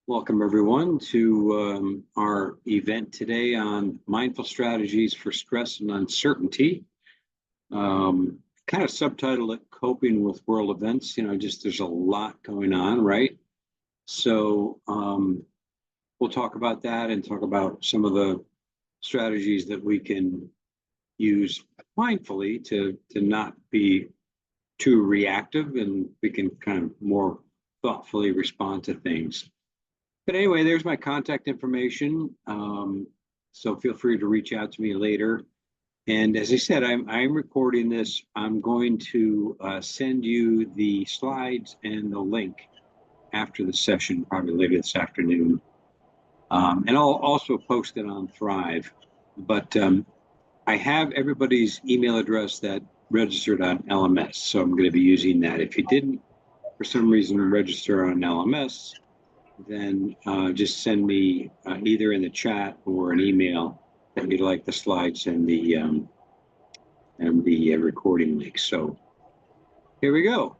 Welcome, everyone, to our event today on mindful strategies for stress and uncertainty. Kind of subtitled it Coping with World Events. Just there's a lot going on, right? So we'll talk about that and talk about some of the strategies that we can use mindfully to not be too reactive, and we can kind of more thoughtfully respond to things. But anyway, there's my contact information. So feel free to reach out to me later. And as I said, I'm recording this. I'm going to send you the slides and the link after the session, probably later this afternoon. And I'll also post it on Thrive. But I have everybody's email address that registered on LMS. So I'm going to be using that. If you didn't, for some reason, register on LMS, then just send me either in the chat or an email that you'd like the slides and the recording link. So here we go.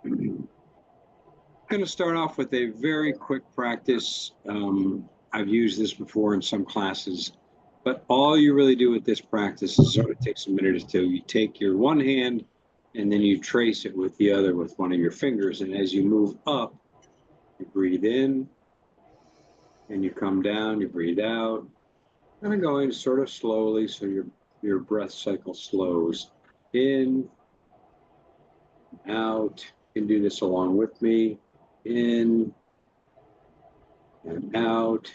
I'm going to start off with a very quick practice. I've used this before in some classes, but all you really do with this practice is sort of takes a minute or two. You take your one hand and then you trace it with the other with one of your fingers. And as you move up, you breathe in, and you come down, you breathe out, kind of going sort of slowly so your breath cycle slows. In, out. You can do this along with me. In and out.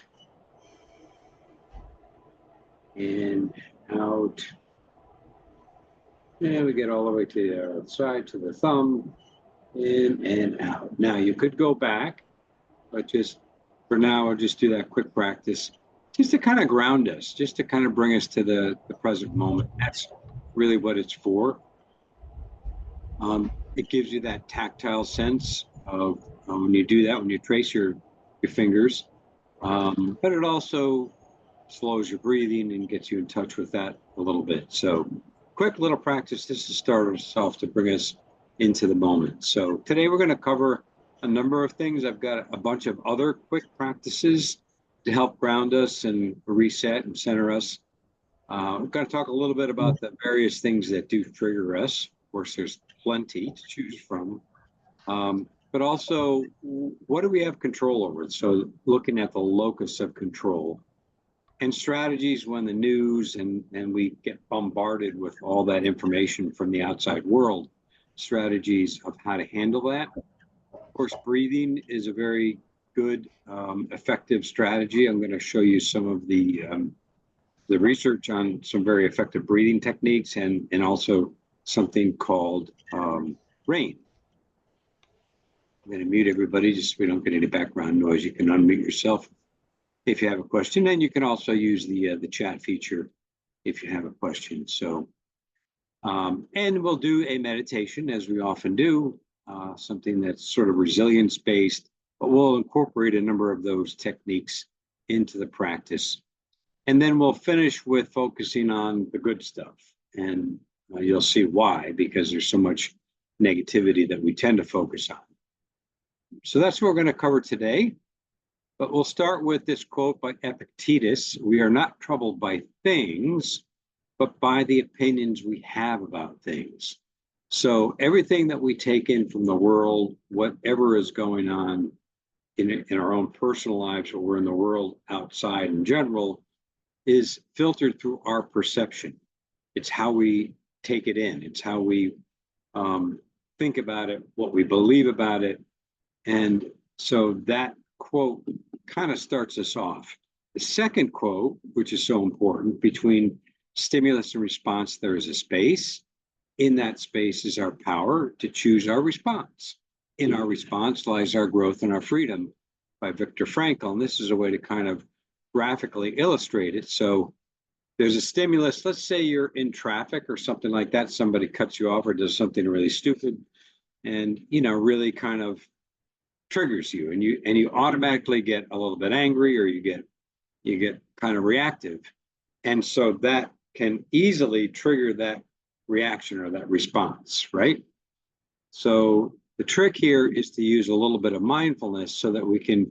In, out. And we get all the way to the other side, to the thumb. In and out. Now, you could go back, but just for now, I'll just do that quick practice just to kind of ground us, just to kind of bring us to the present moment. That's really what it's for. It gives you that tactile sense of when you do that, when you trace your fingers, but it also slows your breathing and gets you in touch with that a little bit. So quick little practice just to start us off to bring us into the moment. So today we're going to cover a number of things. I've got a bunch of other quick practices to help ground us and reset and center us. We're going to talk a little bit about the various things that do trigger us. Of course, there's plenty to choose from, but also what do we have control over? So looking at the locus of control and strategies when the news and we get bombarded with all that information from the outside world, strategies of how to handle that. Of course, breathing is a very good, effective strategy. I'm going to show you some of the research on some very effective breathing techniques and also something called RAIN. I'm going to mute everybody just so we don't get any background noise. You can unmute yourself if you have a question, and you can also use the chat feature if you have a question. So, and we'll do a meditation as we often do. Something that's sort of resilience-based, but we'll incorporate a number of those techniques into the practice. And then we'll finish with focusing on the good stuff. And you'll see why, because there's so much negativity that we tend to focus on. So that's what we're going to cover today. But we'll start with this quote by Epictetus: "We are not troubled by things, but by the opinions we have about things." So everything that we take in from the world, whatever is going on in our own personal lives or in the world outside in general, is filtered through our perception. It's how we take it in. It's how we think about it, what we believe about it. And so that quote kind of starts us off. The second quote, which is so important: "Between stimulus and response, there is a space. In that space is our power to choose our response. In our response lies our growth and our freedom," by Viktor Frankl. And this is a way to kind of graphically illustrate it. So there's a stimulus. Let's say you're in traffic or something like that. Somebody cuts you off or does something really stupid and, really kind of triggers you, and you automatically get a little bit angry, or you get kind of reactive. And so that can easily trigger that reaction or that response, right? So The trick here is to use a little bit of mindfulness so that we can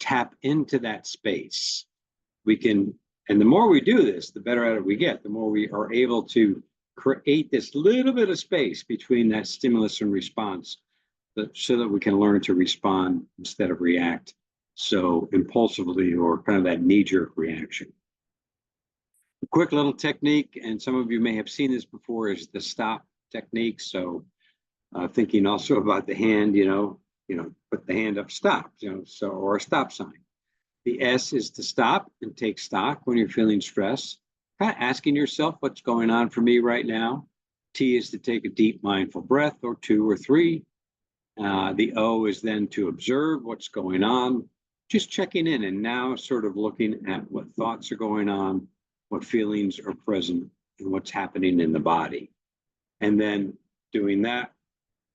tap into that space. We can, and the more we do this, the better at it we get, the more we are able to create this little bit of space between that stimulus and response, so that we can learn to respond instead of react so impulsively or kind of that knee-jerk reaction. A quick little technique, and some of you may have seen this before, is the stop technique. So thinking also about the hand, put the hand up, stop, so, or a stop sign. The S is to stop and take stock when you're feeling stress, kind of asking yourself what's going on for me right now. T is to take a deep mindful breath, or 2 or 3. The O is then to observe what's going on, just checking in and now sort of looking at what thoughts are going on, what feelings are present, and what's happening in the body. And then doing that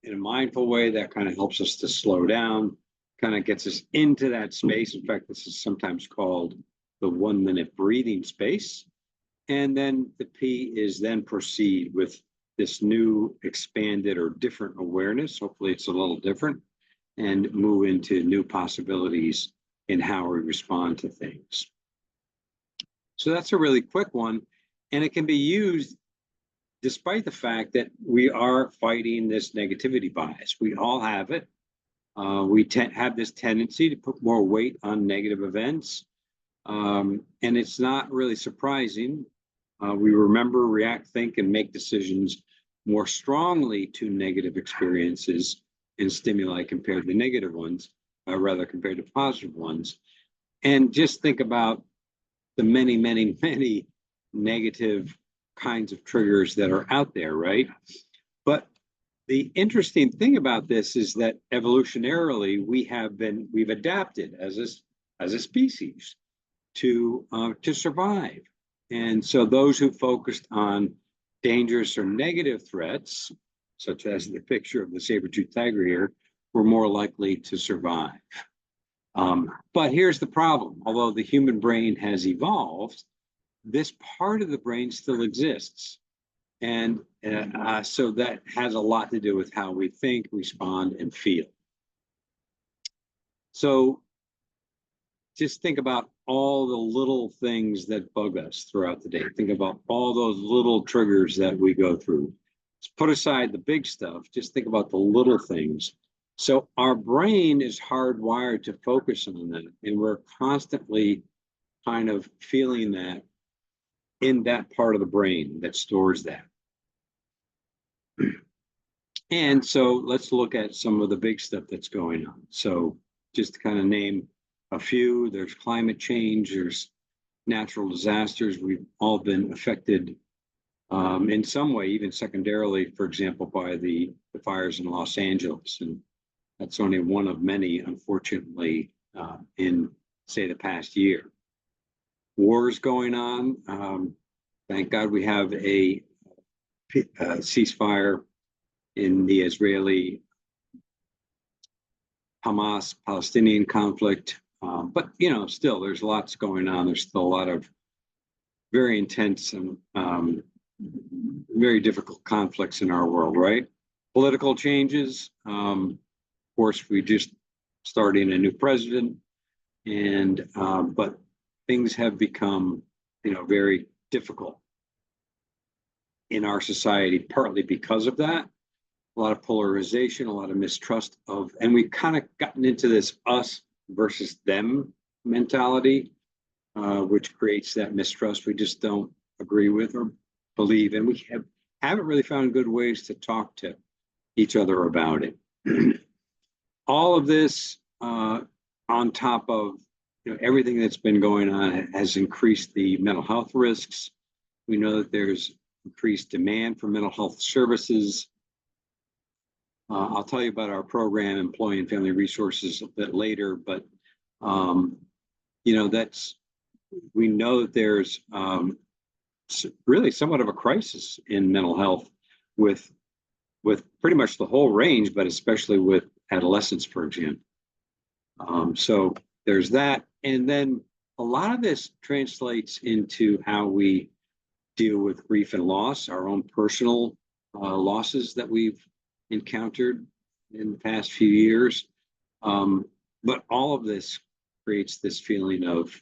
in a mindful way, that kind of helps us to slow down, kind of gets us into that space. In fact, this is sometimes called the 1-minute breathing space. And then the P is then proceed with this new expanded or different awareness. Hopefully it's a little different, and move into new possibilities in how we respond to things. So that's a really quick one, and it can be used despite the fact that we are fighting this negativity bias. We all have it. We have this tendency to put more weight on negative events, and it's not really surprising. We remember, react, think, and make decisions more strongly to negative experiences and stimuli compared to negative ones, rather compared to positive ones. And just think about the many, many, many negative kinds of triggers that are out there, right? But the interesting thing about this is that evolutionarily we've adapted as a species to survive. And so those who focused on dangerous or negative threats, such as the picture of the saber-toothed tiger here, were more likely to survive. But here's the problem. Although the human brain has evolved, this part of the brain still exists. And so that has a lot to do with how we think, respond, and feel. So just think about all the little things that bug us throughout the day. Think about all those little triggers that we go through. Let's put aside the big stuff. Just think about the little things. So our brain is hardwired to focus on that, and we're constantly kind of feeling that in that part of the brain that stores that. And so let's look at some of the big stuff that's going on. So just to kind of name a few, there's climate change, there's natural disasters. We've all been affected in some way, even secondarily, for example, by the fires in Los Angeles. And that's only one of many, unfortunately, in, say, the past year. Wars going on. Thank God we have a ceasefire in the Israeli Hamas Palestinian conflict. But, still, there's lots going on. There's still a lot of very intense and very difficult conflicts in our world, right? Political changes. Of course, we just starting a new president, and but things have become, very difficult in our society, partly because of that. A lot of polarization, a lot of mistrust and we've kind of gotten into this us versus them mentality, which creates that mistrust we just don't agree with or believe, and we haven't really found good ways to talk to each other about it. All of this on top of everything that's been going on has increased the mental health risks. We know that there's increased demand for mental health services. I'll tell you about our program, Employee and Family Resources, a bit later, but we know that there's really somewhat of a crisis in mental health with pretty much the whole range, but especially with adolescents, for example. So there's that. And then a lot of this translates into how we deal with grief and loss, our own personal losses that we've encountered. in the past few years. But all of this creates this feeling of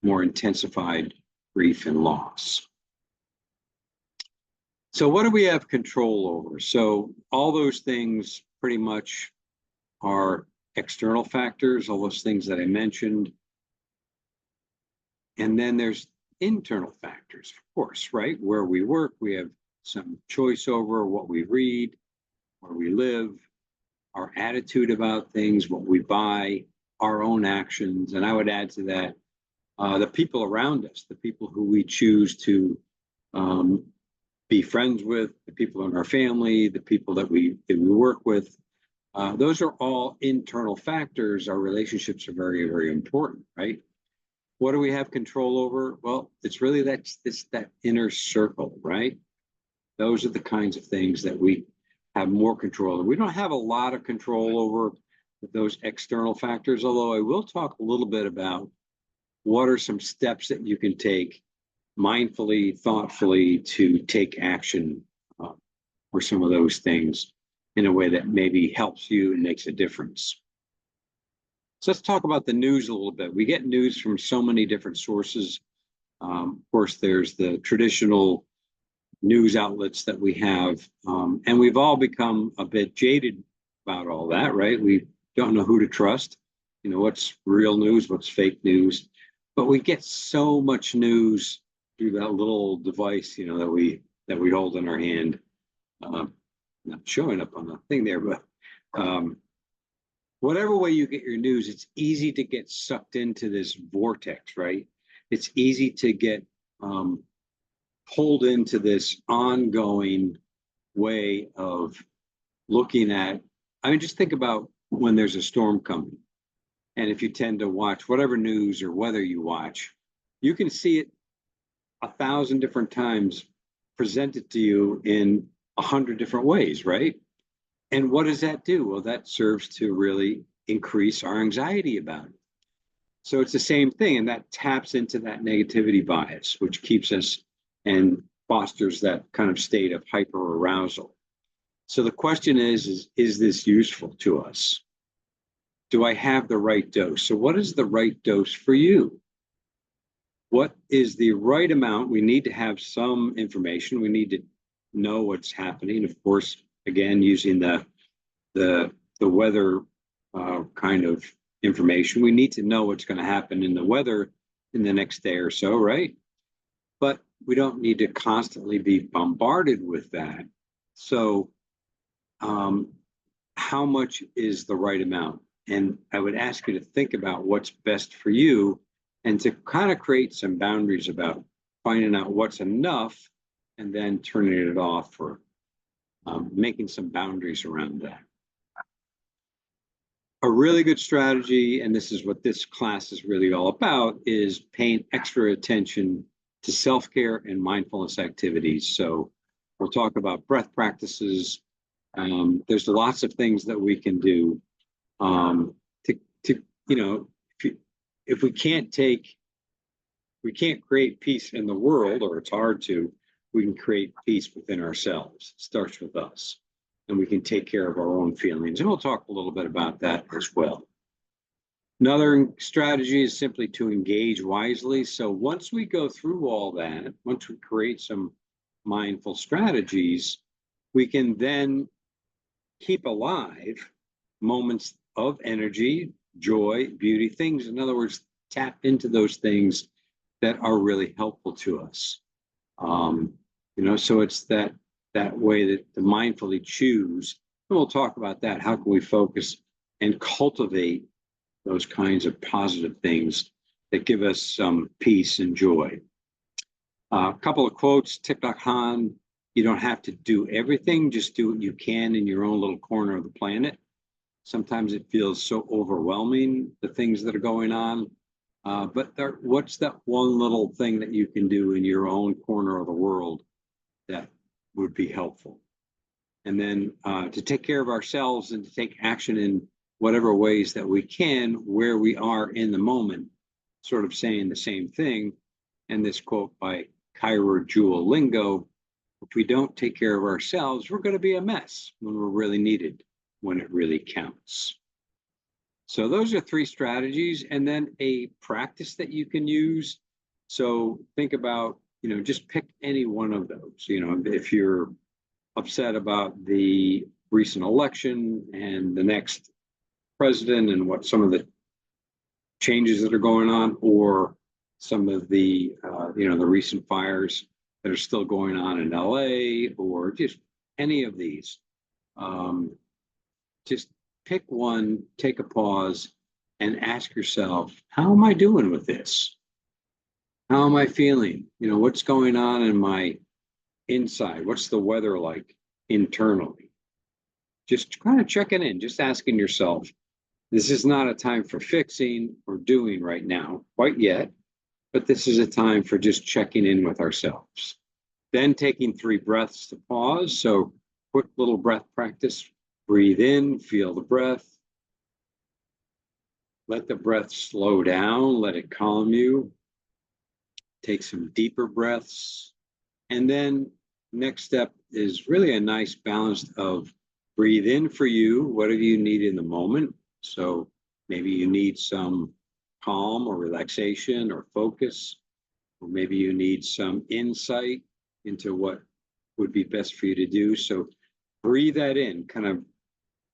more intensified grief and loss. So what do we have control over? So all those things pretty much are external factors, all those things that I mentioned. And then there's internal factors, of course, right? Where we work, we have some choice over what we read, where we live, our attitude about things, what we buy, our own actions. And I would add to that the people around us, the people who we choose to be friends with, the people in our family, the people that we work with. Those are all internal factors. Our relationships are very, very important, right? What do we have control over? Well, it's really that inner circle, right? Those are the kinds of things that we have more control over. We don't have a lot of control over those external factors, although I will talk a little bit about what are some steps that you can take mindfully, thoughtfully to take action for some of those things in a way that maybe helps you and makes a difference. So let's talk about the news a little bit. We get news from so many different sources. Of course, there's the traditional news outlets that we have, and we've all become a bit jaded about all that, right? We don't know who to trust. You know, what's real news, what's fake news. But we get so much news through that little device, you know, that we hold in our hand. Not showing up on the thing there, but whatever way you get your news, it's easy to get sucked into this vortex, right? It's easy to get pulled into this ongoing way of looking at. I mean, just think about when there's a storm coming. And if you tend to watch whatever news or weather you watch, you can see it 1,000 different times presented to you in 100 different ways, right? And what does that do? Well, that serves to really increase our anxiety about it. So it's the same thing, and that taps into that negativity bias, which keeps us and fosters that kind of state of hyper arousal. So the question is this useful to us? Do I have the right dose? So what is the right dose for you? What is the right amount? We need to have some information. We need to know what's happening. Of course, again, using the weather kind of information, we need to know what's going to happen in the weather in the next day or so, right? But we don't need to constantly be bombarded with that. So how much is the right amount? And I would ask you to think about what's best for you and to kind of create some boundaries about finding out what's enough and then turning it off, or making some boundaries around that. A really good strategy, and this is what this class is really all about, is paying extra attention to self-care and mindfulness activities. So we'll talk about breath practices. There's lots of things that we can do to you know, if we can't create peace in the world, or it's hard to, we can create peace within ourselves. It starts with us, and we can take care of our own feelings. And we'll talk a little bit about that as well. Another strategy is simply to engage wisely. So once we go through all that, once we create some mindful strategies, we can then keep alive moments of energy, joy, beauty, things. In other words, tap into those things that are really helpful to us. You know, so it's that way that to mindfully choose. And we'll talk about that. How can we focus and cultivate those kinds of positive things that give us some peace and joy? A couple of quotes. Thich Nhat Hanh: you don't have to do everything, just do what you can in your own little corner of the planet. Sometimes it feels so overwhelming, the things that are going on. But what's that one little thing that you can do in your own corner of the world that would be helpful? And then to take care of ourselves and to take action in whatever ways that we can, where we are in the moment, sort of saying the same thing. And this quote by Kyra Jewel Lingo: if we don't take care of ourselves, we're going to be a mess when we're really needed. when it really counts. So those are 3 strategies, and then a practice that you can use. So think about, just pick any one of those. If you're upset about the recent election and the next president and what some of the changes that are going on, or some of the the recent fires that are still going on in LA, or just any of these, just pick one, take a pause, and ask yourself, how am I doing with this? How am I feeling? What's going on in my inside? What's the weather like internally? Just kind of checking in, just asking yourself. This is not a time for fixing or doing right now, quite yet, but this is a time for just checking in with ourselves. Then taking 3 breaths to pause. So quick little breath practice. Breathe in, feel the breath. Let the breath slow down, let it calm you. Take some deeper breaths. And then next step is really a nice balance of breathe in for you, whatever you need in the moment. So maybe you need some calm or relaxation or focus, or maybe you need some insight into what would be best for you to do. So breathe that in, kind of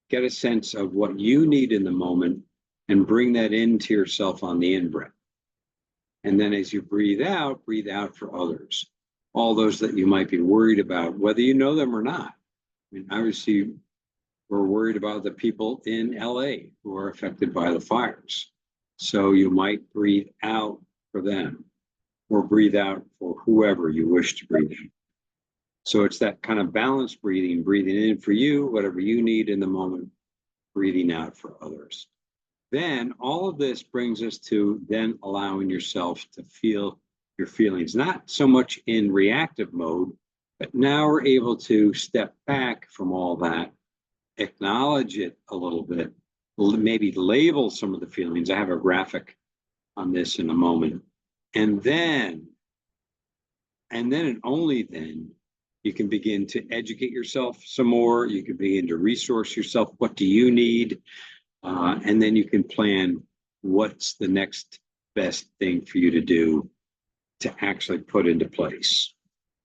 get a sense of what you need in the moment and bring that into yourself on the in-breath. And then as you breathe out for others, all those that you might be worried about, whether you know them or not. I mean, obviously, we're worried about the people in LA who are affected by the fires. So you might breathe out for them, or breathe out for whoever you wish to breathe in. So it's that kind of balanced breathing in for you, whatever you need in the moment, breathing out for others. Then all of this brings us to then allowing yourself to feel your feelings, not so much in reactive mode, but now we're able to step back from all that, acknowledge it a little bit, maybe label some of the feelings. I have a graphic on this in a moment. And then and only then, you can begin to educate yourself some more. You can begin to resource yourself. What do you need? And then you can plan what's the next best thing for you to do to actually put into place.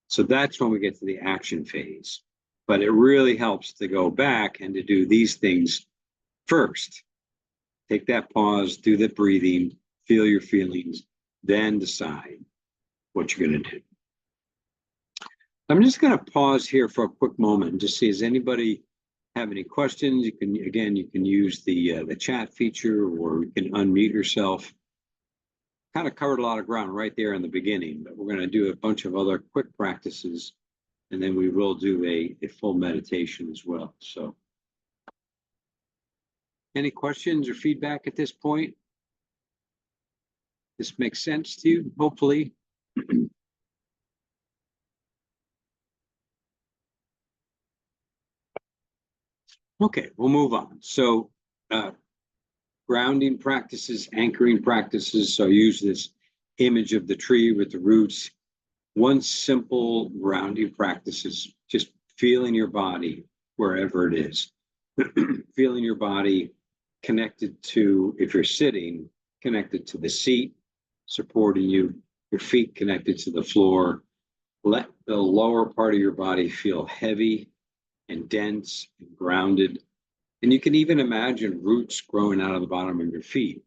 So that's when we get to the action phase. But it really helps to go back and to do these things first. Take that pause, do the breathing, feel your feelings, then decide what you're going to do. I'm just going to pause here for a quick moment and just see, does anybody have any questions? You can use the chat feature, or you can unmute yourself. Kind of covered a lot of ground right there in the beginning, but we're going to do a bunch of other quick practices, and then we will do a full meditation as well. So any questions or feedback at this point? This makes sense to you, hopefully. Okay, we'll move on. So grounding practices, anchoring practices. So I use this image of the tree with the roots. One simple grounding practice is just feeling your body wherever it is. Feeling your body connected to, if you're sitting, connected to the seat, supporting you, your feet connected to the floor. Let the lower part of your body feel heavy and dense and grounded. And you can even imagine roots growing out of the bottom of your feet.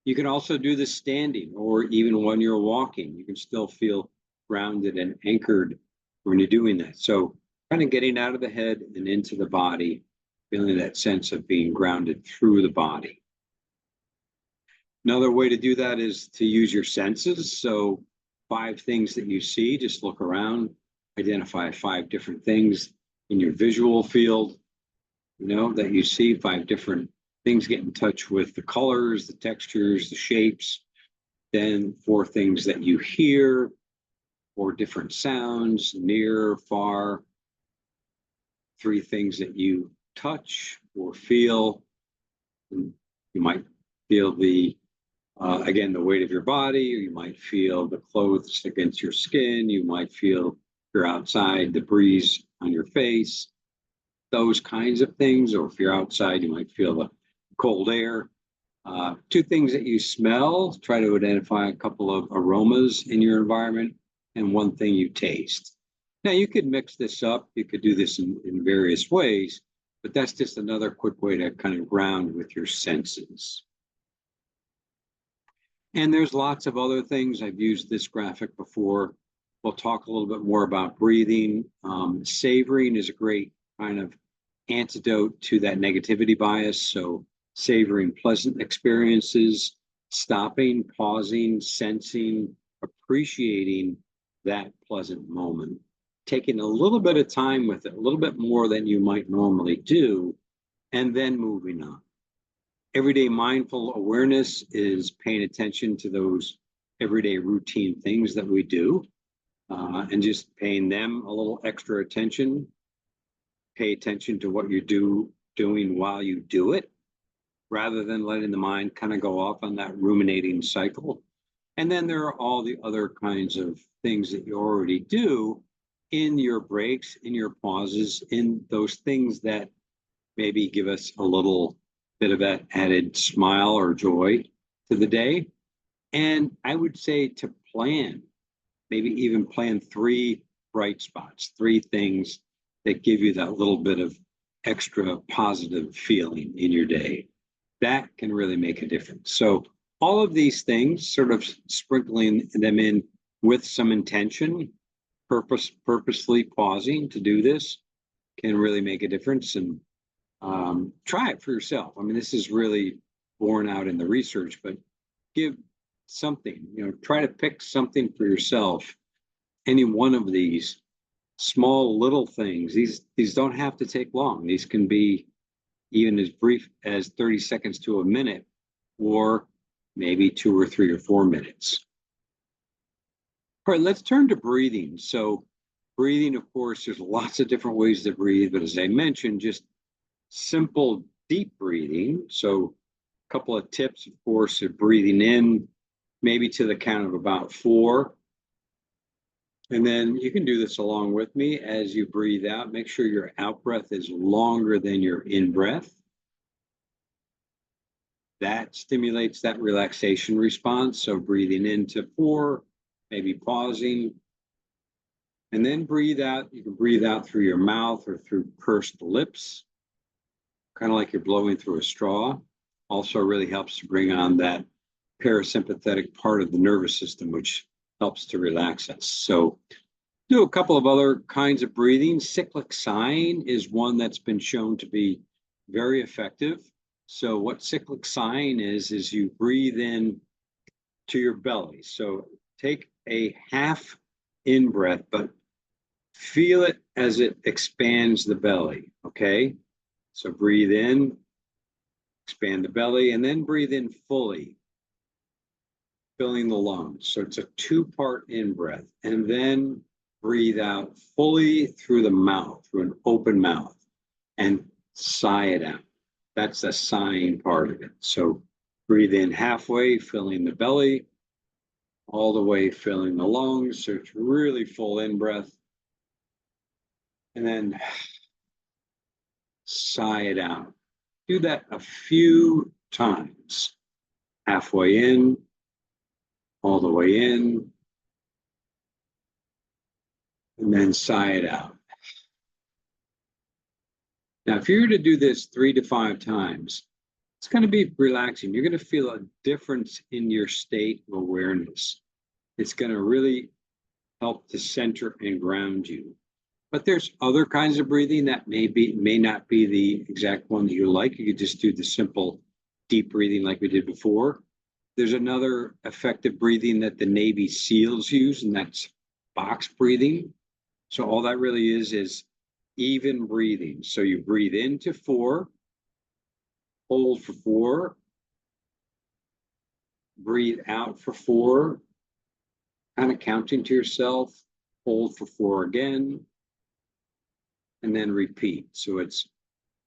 You can also do this standing, or even when you're walking, you can still feel grounded and anchored when you're doing that. So kind of getting out of the head and into the body, feeling that sense of being grounded through the body. Another way to do that is to use your senses. So 5 things that you see, just look around, identify 5 different things in your visual field, that you see, 5 different things. Get in touch with the colors, the textures, the shapes. Then 4 things that you hear, or different sounds, near, far. 3 things that you touch or feel. And you might feel again, the weight of your body, or you might feel the clothes against your skin. You might feel, if you're outside, the breeze on your face. those kinds of things, or if you're outside, you might feel the cold air. Two things that you smell, try to identify a couple of aromas in your environment, and one thing you taste. Now, you could mix this up. You could do this in various ways, but that's just another quick way to kind of ground with your senses. And there's lots of other things. I've used this graphic before. We'll talk a little bit more about breathing. Savoring is a great kind of antidote to that negativity bias. So savoring pleasant experiences, stopping, pausing, sensing, appreciating that pleasant moment, taking a little bit of time with it, a little bit more than you might normally do, and then moving on. Everyday mindful awareness is paying attention to those everyday routine things that we do, and just paying them a little extra attention. Pay attention to what you're doing while you do it, rather than letting the mind kind of go off on that ruminating cycle. And then there are all the other kinds of things that you already do in your breaks, in your pauses, in those things that maybe give us a little bit of that added smile or joy to the day. And I would say to plan, maybe even plan 3 bright spots, 3 things that give you that little bit of extra positive feeling in your day. That can really make a difference. So all of these things, sort of sprinkling them in with some intention, purposely pausing to do this, can really make a difference. And try it for yourself. I mean, this is really borne out in the research, but give something, try to pick something for yourself. Any one of these small little things, these don't have to take long. These can be even as brief as 30 seconds to a minute, or maybe 2 or 3 or 4 minutes. All right, let's turn to breathing. So breathing, of course, there's lots of different ways to breathe, but as I mentioned, just simple deep breathing. So a couple of tips, of course, of breathing in, maybe to the count of about 4. And then you can do this along with me as you breathe out. Make sure your out breath is longer than your in breath. That stimulates that relaxation response. So breathing into 4, maybe pausing, and then breathe out. You can breathe out through your mouth or through pursed lips, kind of like you're blowing through a straw. Also really helps to bring on that parasympathetic part of the nervous system, which helps to relax us. So do a couple of other kinds of breathing. Cyclic sighing is one that's been shown to be very effective. So what cyclic sighing is you breathe in to your belly. So take a half in breath, but feel it as it expands the belly, okay? So breathe in, expand the belly, and then breathe in fully, filling the lungs. So it's a 2-part in breath, and then breathe out fully through the mouth, through an open mouth, and sigh it out. That's the sighing part of it. So breathe in halfway, filling the belly, all the way filling the lungs. So it's really full in breath. And then sigh it out. Do that a few times. Halfway in, all the way in, and then sigh it out. Now, if you're to do this 3 to 5 times, it's going to be relaxing. You're going to feel a difference in your state of awareness. It's going to really help to center and ground you. But there's other kinds of breathing that may not be the exact one that you like. You could just do the simple deep breathing like we did before. There's another effective breathing that the Navy SEALs use, and that's box breathing. So all that really is even breathing. So you breathe into 4, hold for 4, breathe out for 4, kind of counting to yourself, hold for 4 again, and then repeat. So it's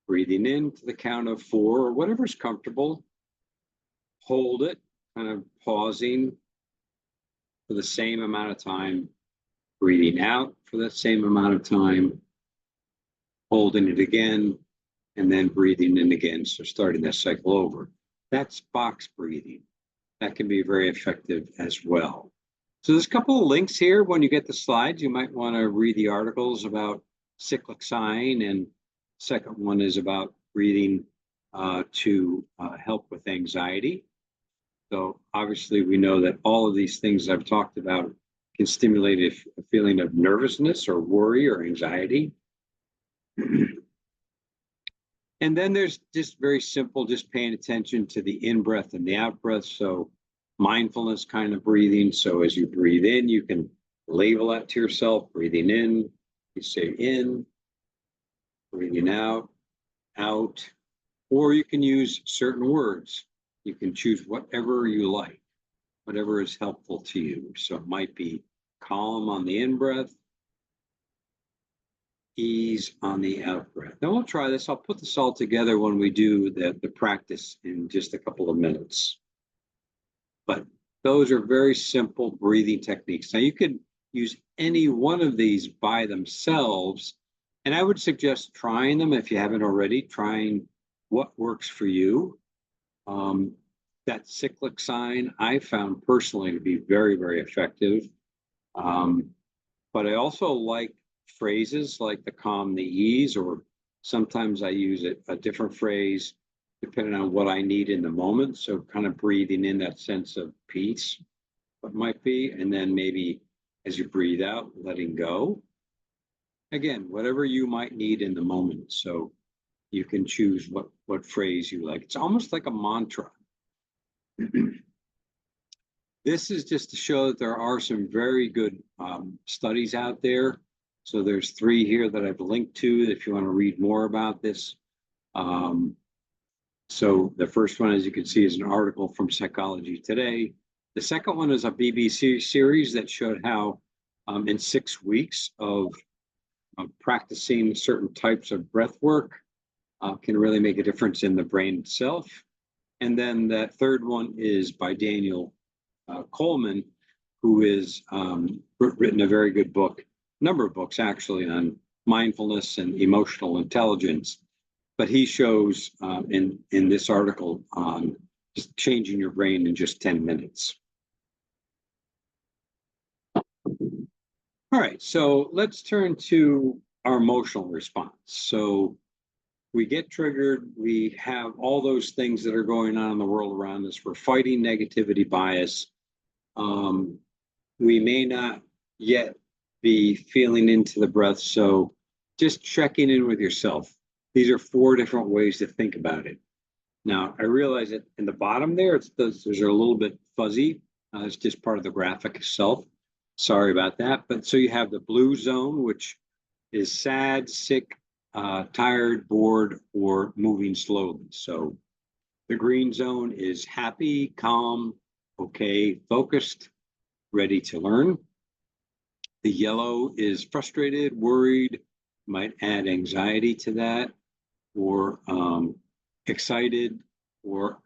breathing in to the count of 4, or whatever's comfortable, hold it, kind of pausing for the same amount of time, breathing out for the same amount of time, holding it again, and then breathing in again. So starting that cycle over. That's box breathing. That can be very effective as well. So there's a couple of links here. When you get the slides, you might want to read the articles about cyclic sighing, and second one is about breathing to help with anxiety. So obviously we know that all of these things I've talked about can stimulate a feeling of nervousness or worry or anxiety. And then there's just very simple, just paying attention to the in-breath and the out-breath. So mindfulness kind of breathing. So as you breathe in, you can label that to yourself. Breathing in, you say in, breathing out, out, or you can use certain words. You can choose whatever you like, whatever is helpful to you. So it might be calm on the in-breath, ease on the out breath. Now we'll try this. I'll put this all together when we do the practice in just a couple of minutes. But those are very simple breathing techniques. Now you could use any one of these by themselves, and I would suggest trying them if you haven't already, trying what works for you. That cyclic sign I found personally to be very, very effective. But I also like phrases like the calm, the ease, or sometimes I use a different phrase depending on what I need in the moment. So kind of breathing in that sense of peace, what might be, and then maybe as you breathe out, letting go. Again, whatever you might need in the moment. So you can choose what phrase you like. It's almost like a mantra. This is just to show that there are some very good studies out there. So there's 3 here that I've linked to if you want to read more about this. So the first one, as you can see, is an article from Psychology Today. The second one is a BBC series that showed how in 6 weeks of practicing certain types of breath work can really make a difference in the brain itself. And then that third one is by Daniel Coleman, who has written a very good book, number of books actually, on mindfulness and emotional intelligence. But he shows in this article on just changing your brain in just 10 minutes. All right, so let's turn to our emotional response. So we get triggered, we have all those things that are going on in the world around us. We're fighting negativity bias. We may not yet be feeling into the breath. So just checking in with yourself. These are 4 different ways to think about it. Now, I realize that in the bottom there, those are a little bit fuzzy. It's just part of the graphic itself. Sorry about that. But so you have the blue zone, which is sad, sick, tired, bored, or moving slowly. So the green zone is happy, calm, okay, focused, ready to learn. The yellow is frustrated, worried, might add anxiety to that, or excited, or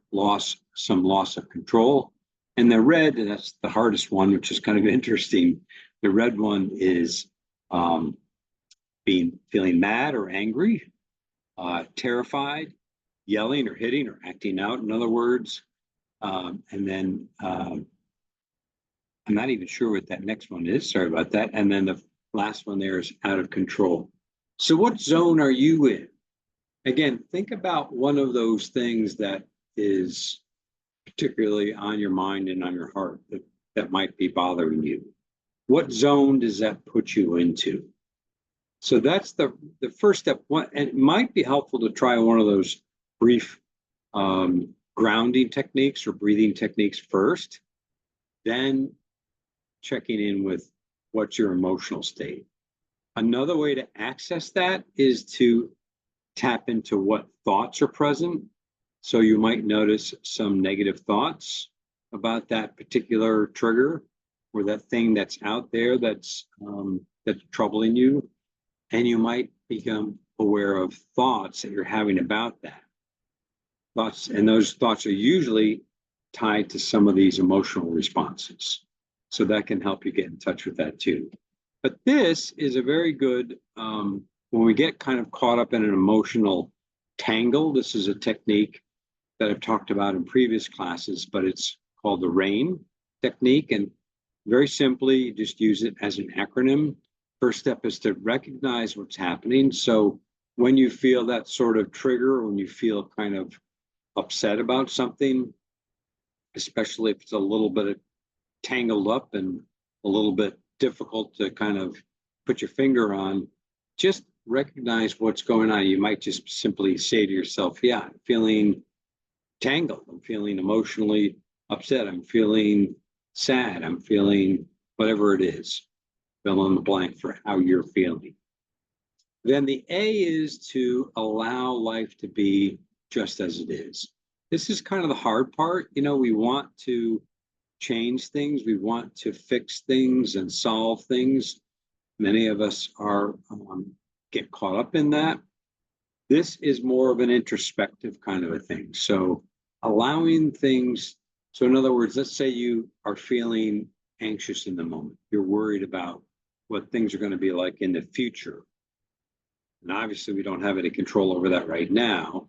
some loss of control. And the red, and that's the hardest one, which is kind of interesting. The red one is feeling mad or angry, terrified, yelling or hitting or acting out, in other words. And then I'm not even sure what that next one is. Sorry about that. And then the last one there is out of control. So what zone are you in? Again, think about one of those things that is particularly on your mind and on your heart that might be bothering you. What zone does that put you into? So that's the first step. And it might be helpful to try one of those brief grounding techniques or breathing techniques first, then checking in with what's your emotional state. Another way to access that is to tap into what thoughts are present. So you might notice some negative thoughts about that particular trigger or that thing that's out there that's troubling you. And you might become aware of thoughts that you're having about that. Thoughts, and those thoughts are usually tied to some of these emotional responses. So that can help you get in touch with that too. But this is a very good when we get kind of caught up in an emotional tangle, this is a technique that I've talked about in previous classes, but it's called the RAIN technique. And very simply, just use it as an acronym. First step is to recognize what's happening. So when you feel that sort of trigger, when you feel kind of upset about something, especially if it's a little bit tangled up and a little bit difficult to kind of put your finger on, just recognize what's going on. You might just simply say to yourself, yeah, I'm feeling tangled. I'm feeling emotionally upset. I'm feeling sad. I'm feeling whatever it is. Fill in the blank for how you're feeling. Then the A is to allow life to be just as it is. This is kind of the hard part. You know, we want to change things. We want to fix things and solve things. Many of us are get caught up in that. This is more of an introspective kind of a thing. So allowing things. So in other words, let's say you are feeling anxious in the moment. You're worried about what things are going to be like in the future. And obviously we don't have any control over that right now.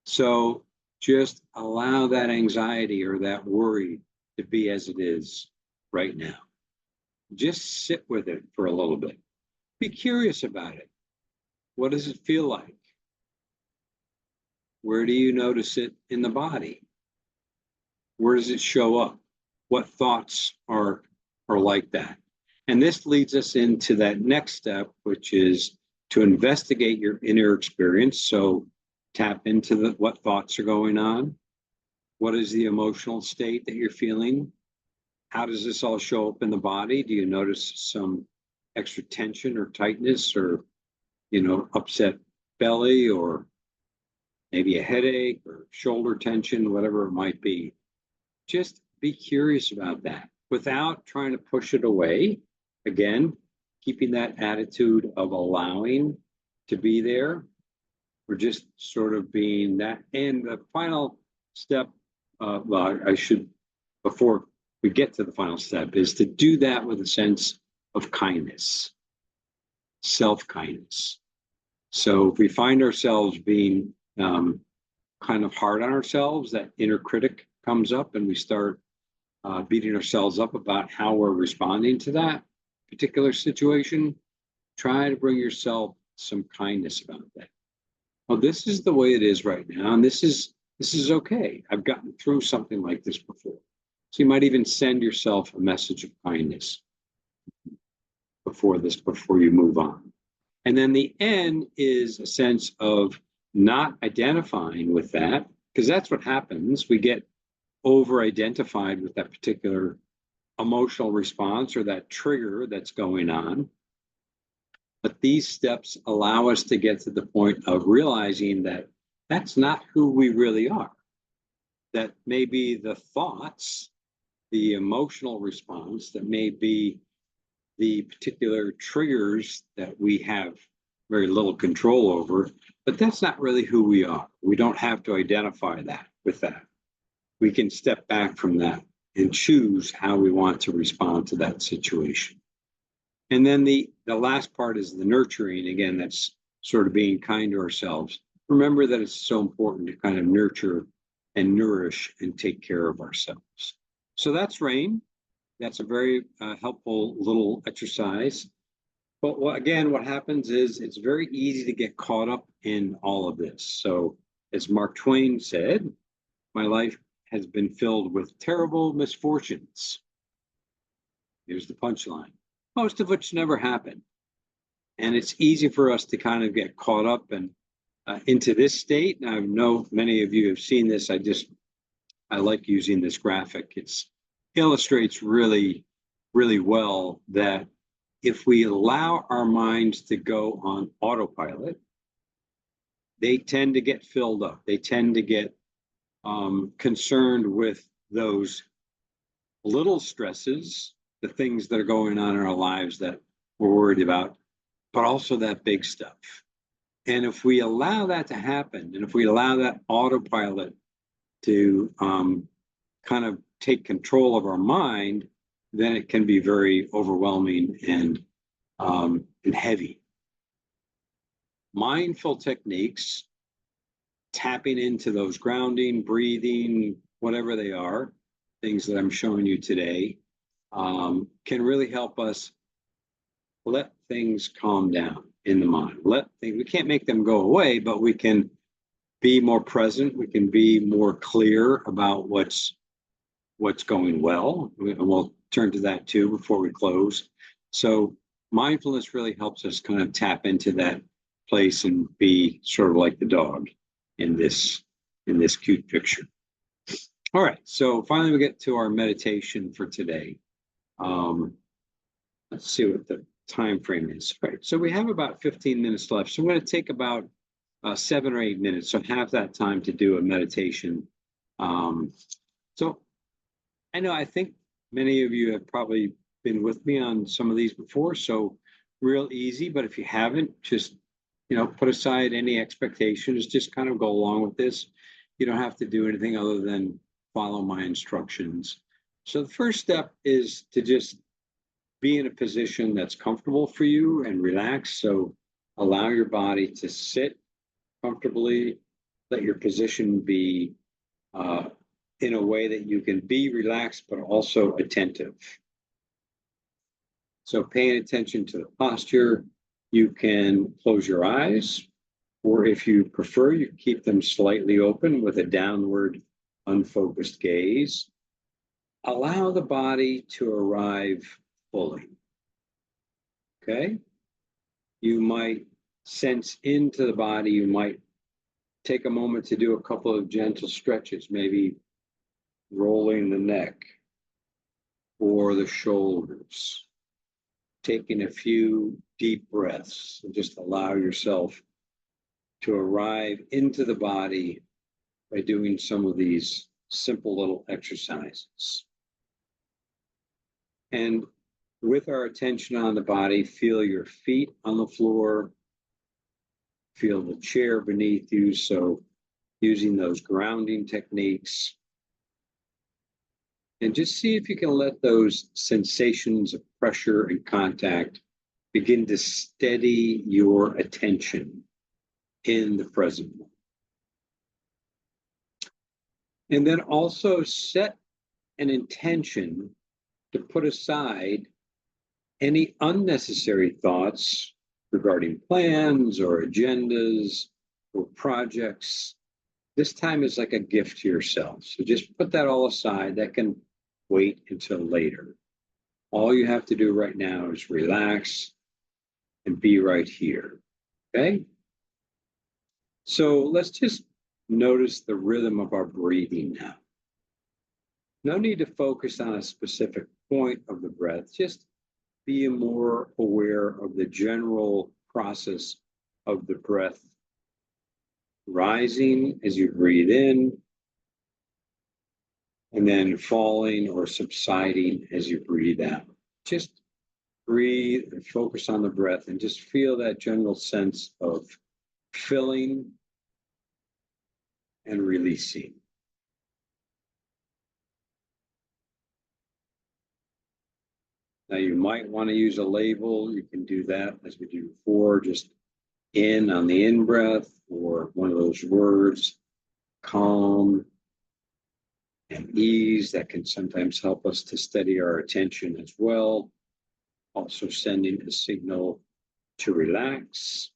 So just allow that anxiety or that worry to be as it is right now. Just sit with it for a little bit. Be curious about it. What does it feel like? Where do you notice it in the body? Where does it show up? What thoughts are like that? And this leads us into that next step, which is to investigate your inner experience. So tap into what thoughts are going on. What is the emotional state that you're feeling? How does this all show up in the body? Do you notice some extra tension or tightness or, upset belly or maybe a headache or shoulder tension, whatever it might be? Just be curious about that without trying to push it away. Again, keeping that attitude of allowing to be there. We're just sort of being that. And the final step, before we get to the final step, is to do that with a sense of kindness, self-kindness. So if we find ourselves being kind of hard on ourselves, that inner critic comes up and we start beating ourselves up about how we're responding to that particular situation, try to bring yourself some kindness about that. Well, this is the way it is right now, and this is okay. I've gotten through something like this before. So you might even send yourself a message of kindness before you move on. And then the N is a sense of not identifying with that, because that's what happens. We get over-identified with that particular emotional response or that trigger that's going on. But these steps allow us to get to the point of realizing that that's not who we really are. That may be the thoughts, the emotional response, that may be the particular triggers that we have very little control over, but that's not really who we are. We don't have to identify that with that. We can step back from that and choose how we want to respond to that situation. And then the last part is the nurturing. Again, that's sort of being kind to ourselves. Remember that it's so important to kind of nurture and nourish and take care of ourselves. So that's RAIN. That's a very helpful little exercise. But again, what happens is it's very easy to get caught up in all of this. So as Mark Twain said, my life has been filled with terrible misfortunes. Here's the punchline. Most of which never happen. And it's easy for us to kind of get caught up and into this state. And I know many of you have seen this. I like using this graphic. It illustrates really, really well that if we allow our minds to go on autopilot, they tend to get filled up. They tend to get concerned with those little stresses, the things that are going on in our lives that we're worried about, but also that big stuff. And if we allow that to happen, and if we allow that autopilot to kind of take control of our mind, then it can be very overwhelming and heavy. mindful techniques, tapping into those grounding, breathing, whatever they are, things that I'm showing you today, can really help us let things calm down in the mind. We can't make them go away, but we can be more present. We can be more clear about what's going well. And we'll turn to that too before we close. So mindfulness really helps us kind of tap into that place and be sort of like the dog in this cute picture. All right, so finally we get to our meditation for today. Let's see what the time frame is. Right, so we have about 15 minutes left. So I'm going to take about 7 or 8 minutes, so half that time to do a meditation. So I think many of you have probably been with me on some of these before, so real easy. But if you haven't, just put aside any expectations, just kind of go along with this. You don't have to do anything other than follow my instructions. So the first step is to just be in a position that's comfortable for you and relax. So allow your body to sit comfortably. Let your position be in a way that you can be relaxed, but also attentive. So paying attention to the posture, you can close your eyes, or if you prefer, you keep them slightly open with a downward, unfocused gaze. Allow the body to arrive fully. Okay? You might sense into the body. You might take a moment to do a couple of gentle stretches, maybe rolling the neck or the shoulders, taking a few deep breaths, and just allow yourself to arrive into the body by doing some of these simple little exercises. And with our attention on the body, feel your feet on the floor, feel the chair beneath you. So using those grounding techniques. And just see if you can let those sensations of pressure and contact begin to steady your attention in the present moment. And then also set an intention to put aside any unnecessary thoughts regarding plans or agendas or projects. This time is like a gift to yourself. So just put that all aside. That can wait until later. All you have to do right now is relax and be right here. Okay? So let's just notice the rhythm of our breathing now. No need to focus on a specific point of the breath. Just be more aware of the general process of the breath rising as you breathe in, and then falling or subsiding as you breathe out. Just breathe and focus on the breath and just feel that general sense of filling and releasing. Now you might want to use a label. You can do that as we did before, just in on the in-breath, or one of those words, calm and ease. That can sometimes help us to steady our attention as well. Also sending a signal to relax.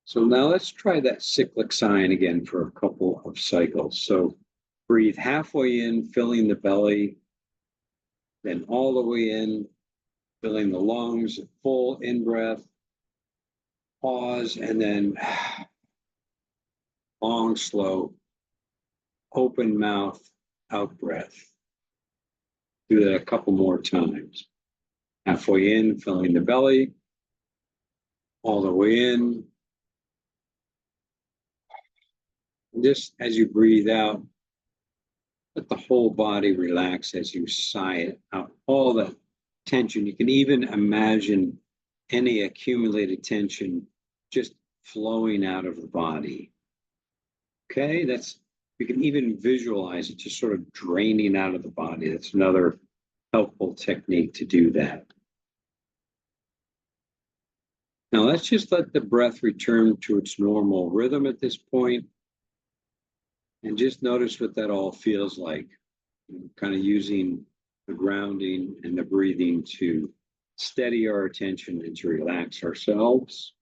So now let's try that cyclic sign again for a couple of cycles. So breathe halfway in, filling the belly, then all the way in, filling the lungs, full in-breath, pause, and then long, slow, open mouth, out breath. Do that a couple more times. Halfway in, filling the belly, all the way in. And just as you breathe out, let the whole body relax as you sigh it out. All the tension. You can even imagine any accumulated tension just flowing out of the body. Okay, you can even visualize it just sort of draining out of the body. That's another helpful technique to do that. Now let's just let the breath return to its normal rhythm at this point, and just notice what that all feels like. Kind of using the grounding and the breathing to steady our attention and to relax ourselves.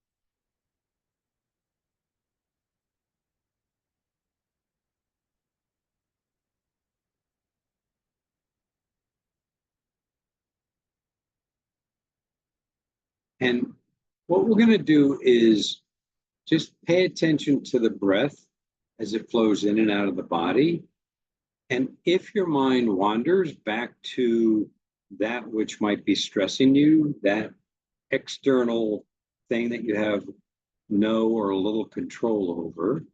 And what we're going to do is just pay attention to the breath as it flows in and out of the body. And if your mind wanders back to that which might be stressing you, that external thing that you have no or a little control over,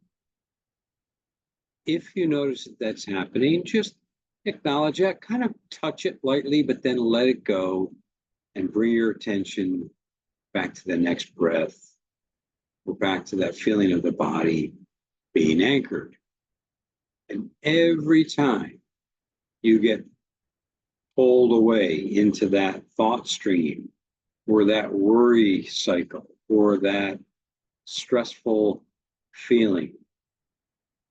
if you notice that that's happening, just acknowledge that, kind of touch it lightly, but then let it go and bring your attention back to the next breath or back to that feeling of the body being anchored. And every time you get pulled away into that thought stream or that worry cycle or that stressful feeling,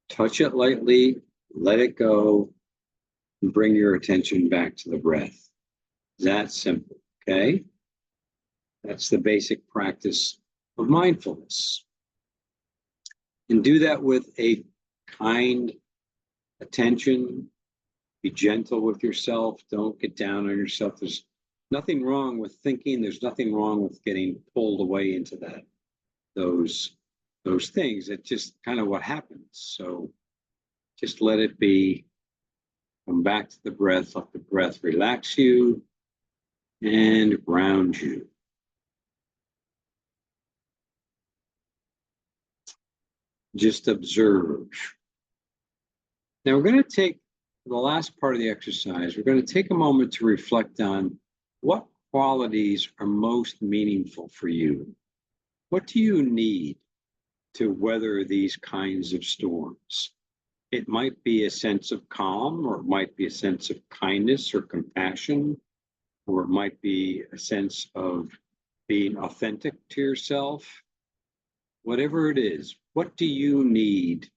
touch it lightly, let it go, and bring your attention back to the breath. That simple, okay? That's the basic practice of mindfulness. And do that with a kind attention. Be gentle with yourself. Don't get down on yourself. There's nothing wrong with thinking. There's nothing wrong with getting pulled away into those things. It's just kind of what happens. So just let it be. Come back to the breath. Let the breath relax you and ground you. Just observe. Now we're going to take the last part of the exercise. We're going to take a moment to reflect on what qualities are most meaningful for you. What do you need to weather these kinds of storms? It might be a sense of calm, or it might be a sense of kindness or compassion, or it might be a sense of being authentic to yourself. Whatever it is, what do you need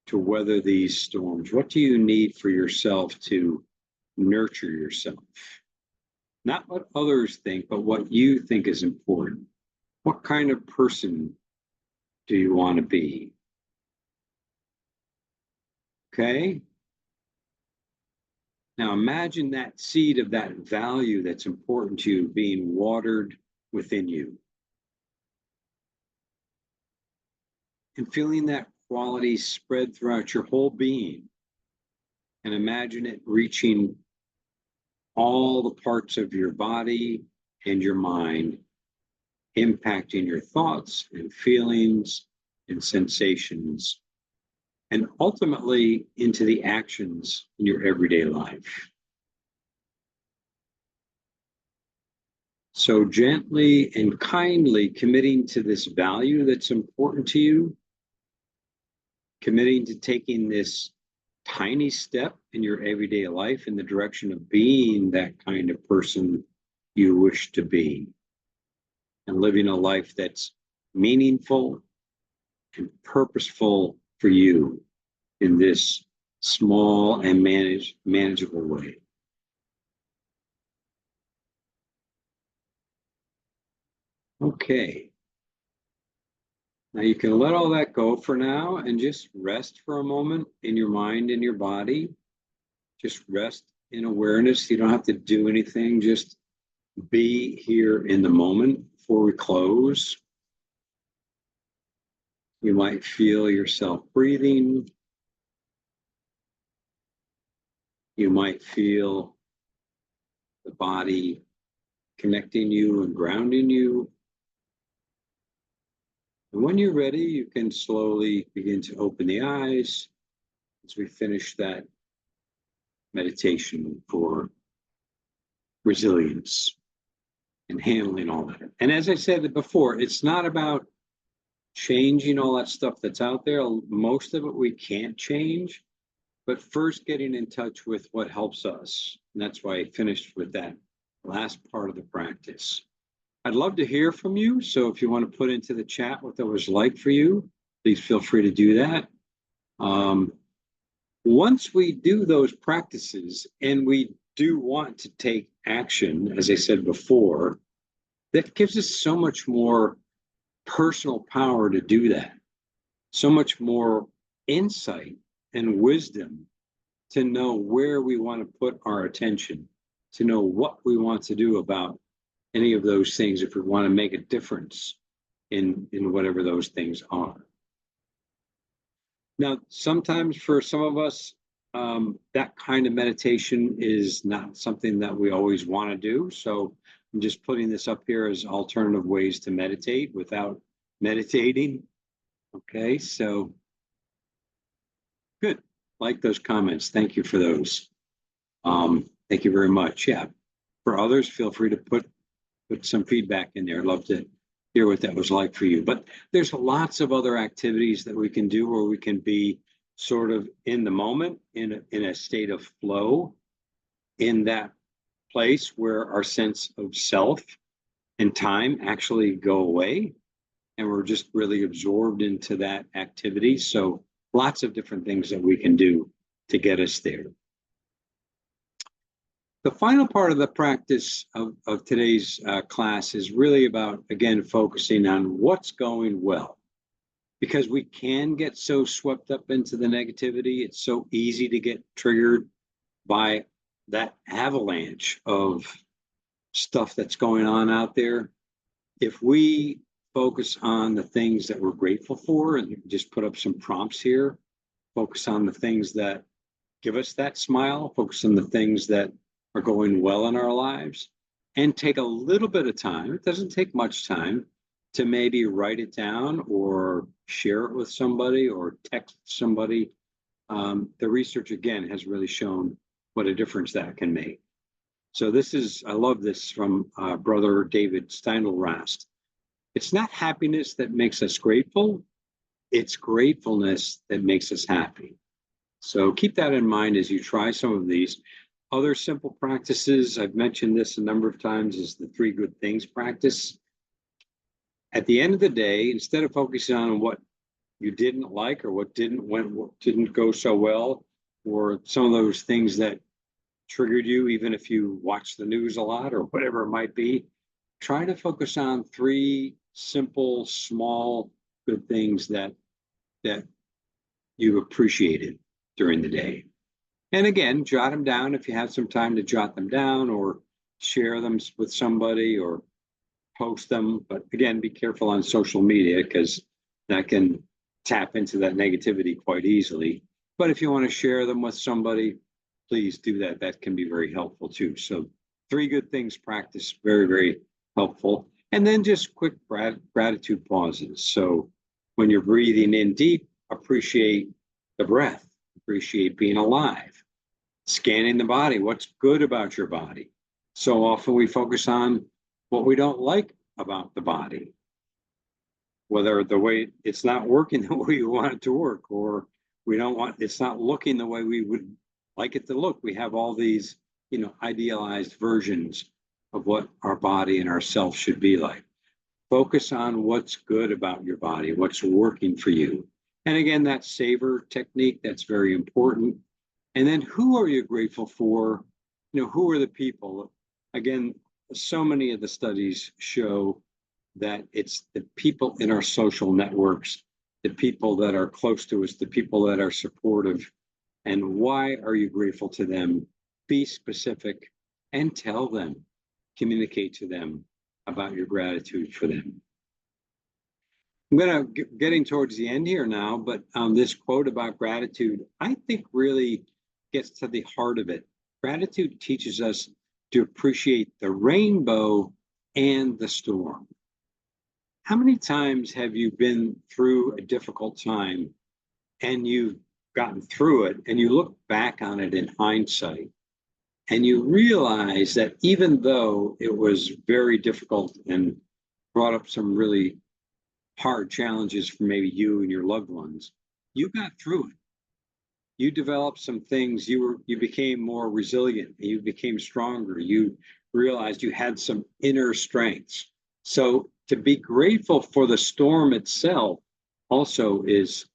to weather these storms? What do you need for yourself to nurture yourself? Not what others think, but what you think is important. What kind of person do you want to be? Okay? Now imagine that seed of that value that's important to you being watered within you. And feeling that quality spread throughout your whole being. And imagine it reaching all the parts of your body and your mind, impacting your thoughts and feelings and sensations, and ultimately into the actions in your everyday life. So gently and kindly committing to this value that's important to you, committing to taking this tiny step in your everyday life in the direction of being that kind of person you wish to be, and living a life that's meaningful and purposeful for you in this small and manageable way. Okay. Now you can let all that go for now and just rest for a moment in your mind and your body. Just rest in awareness. You don't have to do anything. Just be here in the moment before we close. You might feel yourself breathing. You might feel the body connecting you and grounding you. And when you're ready, you can slowly begin to open the eyes as we finish that meditation for resilience and handling all that. And as I said before, it's not about changing all that stuff that's out there. Most of it we can't change, but first getting in touch with what helps us. And that's why I finished with that last part of the practice. I'd love to hear from you. So if you want to put into the chat what that was like for you, please feel free to do that. Once we do those practices and we do want to take action, as I said before, that gives us so much more personal power to do that, so much more insight and wisdom to know where we want to put our attention, to know what we want to do about any of those things if we want to make a difference in whatever those things are. Now, sometimes for some of us, that kind of meditation is not something that we always want to do. So I'm just putting this up here as alternative ways to meditate without meditating. Okay, so good. Like those comments. Thank you for those. Thank you very much. Yeah. For others, feel free to put some feedback in there. I'd love to hear what that was like for you. But there's lots of other activities that we can do where we can be sort of in the moment, in a state of flow, in that place where our sense of self and time actually go away, and we're just really absorbed into that activity. So lots of different things that we can do to get us there. The final part of the practice of today's class is really about, again, focusing on what's going well. Because we can get so swept up into the negativity. It's so easy to get triggered by that avalanche of stuff that's going on out there. If we focus on the things that we're grateful for, and just put up some prompts here, focus on the things that give us that smile, focus on the things that are going well in our lives, and take a little bit of time, it doesn't take much time, to maybe write it down or share it with somebody or text somebody. The research, again, has really shown what a difference that can make. So this is, I love this from Brother David Steindl-Rast. It's not happiness that makes us grateful, it's gratefulness that makes us happy. So keep that in mind as you try some of these. Other simple practices, I've mentioned this a number of times, is the 3 good things practice. At the end of the day, instead of focusing on what you didn't like or what didn't go so well, or some of those things that triggered you, even if you watch the news a lot or whatever it might be, try to focus on 3 simple, small, good things that you appreciated during the day. And again, jot them down if you have some time to jot them down, or share them with somebody, or post them. But again, be careful on social media, because that can tap into that negativity quite easily. But if you want to share them with somebody, please do that. That can be very helpful too. So 3 good things practice, very, very helpful. And then just quick gratitude pauses. So when you're breathing in deep, appreciate the breath, appreciate being alive. Scanning the body, what's good about your body. So often we focus on what we don't like about the body, whether the way it's not working the way you want it to work, or it's not looking the way we would like it to look. We have all these, idealized versions of what our body and ourself should be like. Focus on what's good about your body, what's working for you. And again, that savor technique, that's very important. And then who are you grateful for? Who are the people? Again, so many of the studies show that it's the people in our social networks, the people that are close to us, the people that are supportive. And why are you grateful to them? Be specific and tell them, communicate to them about your gratitude for them. I'm getting towards the end here now, but this quote about gratitude, I think really gets to the heart of it. Gratitude teaches us to appreciate the rainbow and the storm. How many times have you been through a difficult time and you've gotten through it, and you look back on it in hindsight, and you realize that even though it was very difficult and brought up some really hard challenges for maybe you and your loved ones, you got through it. you developed some things. You became more resilient. You became stronger. You realized you had some inner strengths. So to be grateful for the storm itself also is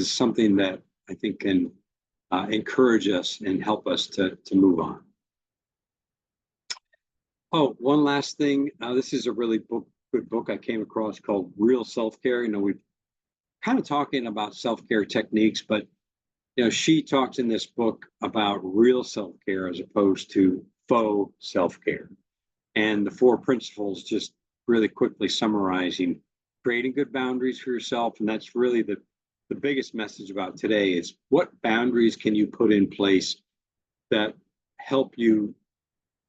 something that I think can encourage us and help us to move on. Oh, one last thing. This is a really good book I came across called Real Self-Care. We've kind of talking about self-care techniques, but she talks in this book about real self-care as opposed to faux self-care. And the 4 principles, just really quickly summarizing, creating good boundaries for yourself. And that's really the biggest message about today is what boundaries can you put in place that help you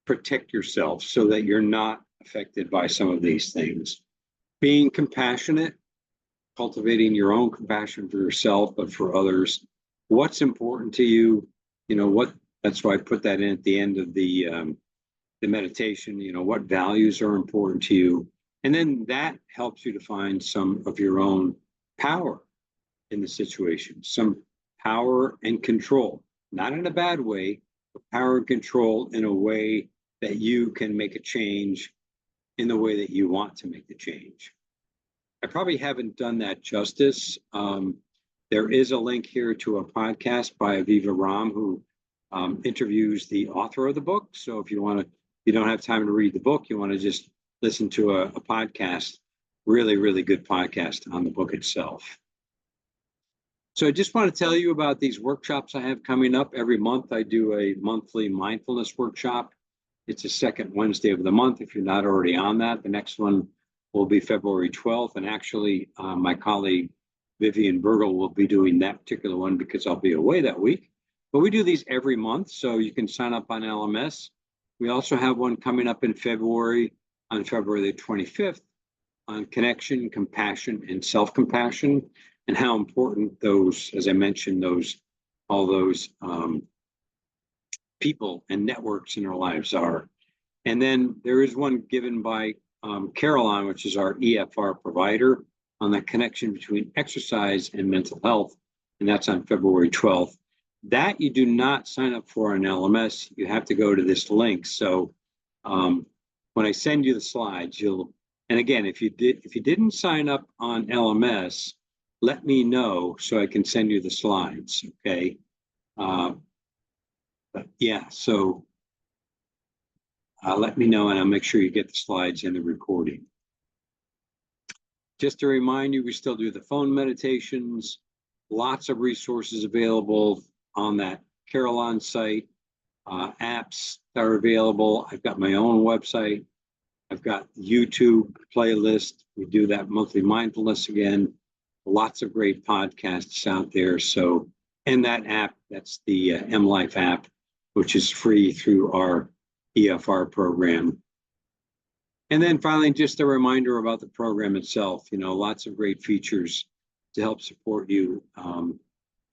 protect yourself so that you're not affected by some of these things. Being compassionate, cultivating your own compassion for yourself, but for others. What's important to you? That's why I put that in at the end of the meditation. What values are important to you? And then that helps you to find some of your own power in the situation, some power and control, not in a bad way, but power and control in a way that you can make a change in the way that you want to make the change. I probably haven't done that justice. There is a link here to a podcast by Aviva Ram, who interviews the author of the book. So if you don't have time to read the book, you want to just listen to a podcast, really, really good podcast on the book itself. So I just want to tell you about these workshops I have coming up. Every month I do a monthly mindfulness workshop. It's the second Wednesday of the month. If you're not already on that, the next one will be February 12th. And actually, my colleague, Vivian Burgle, will be doing that particular one because I'll be away that week. But we do these every month, so you can sign up on LMS. We also have one coming up in February, on February the 25th, on connection, compassion, and self-compassion, and how important those, as I mentioned, all those people and networks in our lives are. And then there is one given by Caroline, which is our EFR provider, on the connection between exercise and mental health, and that's on February 12th. That you do not sign up for on LMS. You have to go to this link. So when I send you the slides, and again, if you didn't sign up on LMS, let me know so I can send you the slides, okay? But yeah, so let me know and I'll make sure you get the slides in the recording. Just to remind you, we still do the phone meditations, lots of resources available on that Caroline site, apps that are available. I've got my own website. I've got YouTube playlist. We do that monthly mindfulness again. Lots of great podcasts out there. So, and that app, that's the MLife app, which is free through our EFR program. And then finally, just a reminder about the program itself. Lots of great features to help support you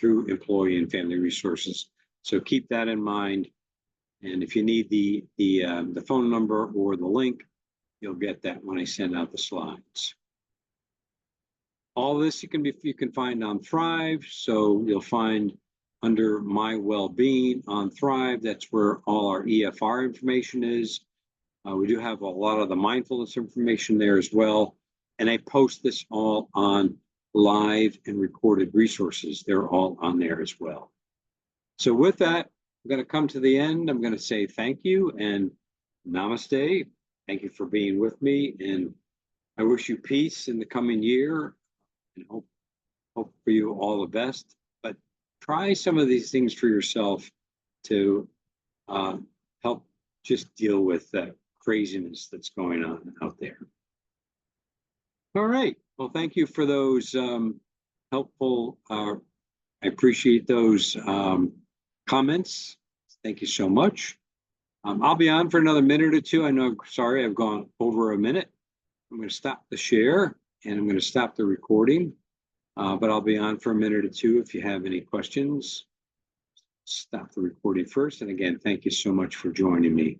through employee and family resources. So keep that in mind. And if you need the phone number or the link, you'll get that when I send out the slides. All this you can find on Thrive. So you'll find under My Wellbeing on Thrive. That's where all our EFR information is. We do have a lot of the mindfulness information there as well. And I post this all on live and recorded resources. They're all on there as well. So with that, I'm going to come to the end. I'm going to say thank you and namaste. Thank you for being with me. And I wish you peace in the coming year and hope for you all the best. But try some of these things for yourself to help just deal with that craziness that's going on out there. All right. Well, thank you for those helpful, I appreciate those comments. Thank you so much. I'll be on for another minute or two. I know, sorry, I've gone over a minute. I'm going to stop the share and I'm going to stop the recording, but I'll be on for a minute or two if you have any questions. Stop the recording first. And again, thank you so much for joining me.